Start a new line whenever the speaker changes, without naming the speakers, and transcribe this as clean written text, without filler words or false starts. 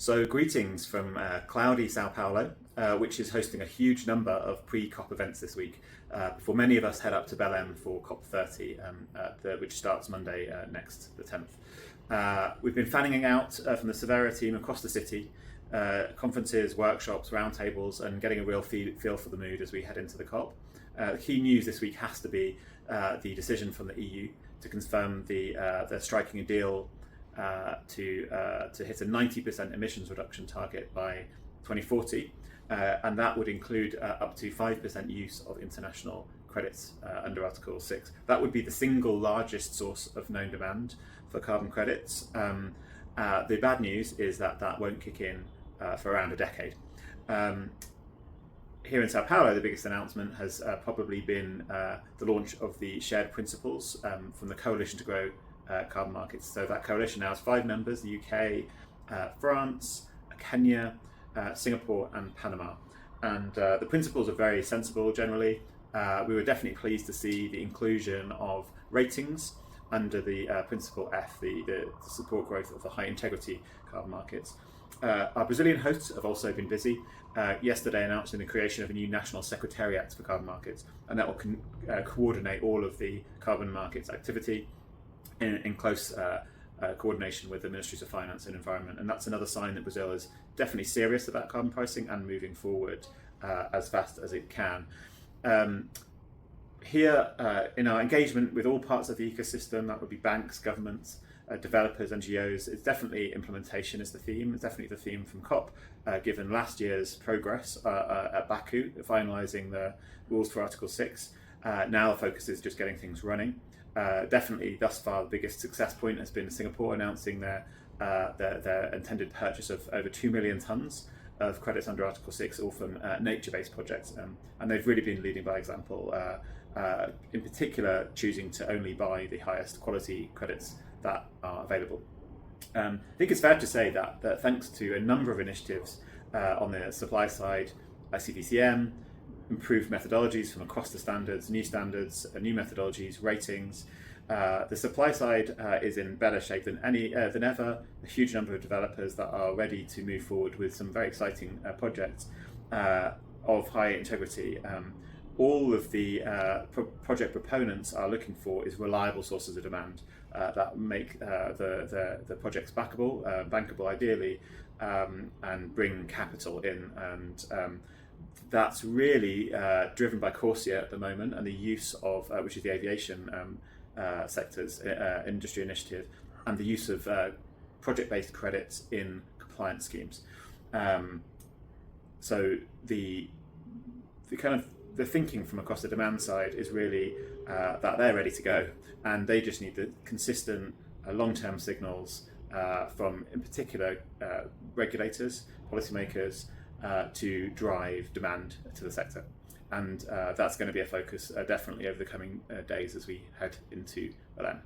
So greetings from cloudy São Paulo, which is hosting a huge number of pre-COP events this week, before many of us head up to Belém for COP30, which starts Monday next, the 10th. We've been fanning out from the Sylvera team across the city, conferences, workshops, roundtables, and getting a real feel for the mood as we head into the COP. The key news this week has to be the decision from the EU to confirm they're striking a deal to hit a 90% emissions reduction target by 2040, and that would include up to 5% use of international credits under Article 6. That would be the single largest source of known demand for carbon credits. The bad news is that won't kick in for around a decade. Here in São Paulo, the biggest announcement has probably been the launch of the shared principles from the Coalition to Grow carbon markets. So that coalition now has 5 members: the UK, France, Kenya, Singapore and Panama. And the principles are very sensible generally. We were definitely pleased to see the inclusion of ratings under the principle F, the support growth of the high integrity carbon markets. Our Brazilian hosts have also been busy, yesterday announcing the creation of a new national secretariat for carbon markets, and that will coordinate all of the carbon markets activity in close coordination with the ministries of finance and environment. And that's another sign that Brazil is definitely serious about carbon pricing and moving forward as fast as it can. Here, in our engagement with all parts of the ecosystem, that would be banks, governments, developers, NGOs, it's definitely implementation is the theme. It's definitely the theme from COP, given last year's progress at Baku, finalising the rules for Article 6. Now the focus is just getting things running. Definitely, thus far, the biggest success point has been Singapore announcing their intended purchase of over 2 million tonnes of credits under Article 6, all from nature-based projects. And they've really been leading by example, in particular choosing to only buy the highest quality credits that are available. I think it's fair to say that thanks to a number of initiatives on the supply side, ICPCM, improved methodologies from across the standards, new methodologies, ratings. The supply side is in better shape than ever. A huge number of developers that are ready to move forward with some very exciting projects of high integrity. All of the project proponents are looking for is reliable sources of demand that make the projects bankable ideally, and bring capital in. And that's really driven by Corsia at the moment, and the use of, which is the aviation sector's industry initiative, and the use of project-based credits in compliance schemes. So the thinking from across the demand side is really that they're ready to go, and they just need the consistent long-term signals from, in particular, regulators, policymakers, to drive demand to the sector. And that's going to be a focus definitely over the coming days as we head into Belém.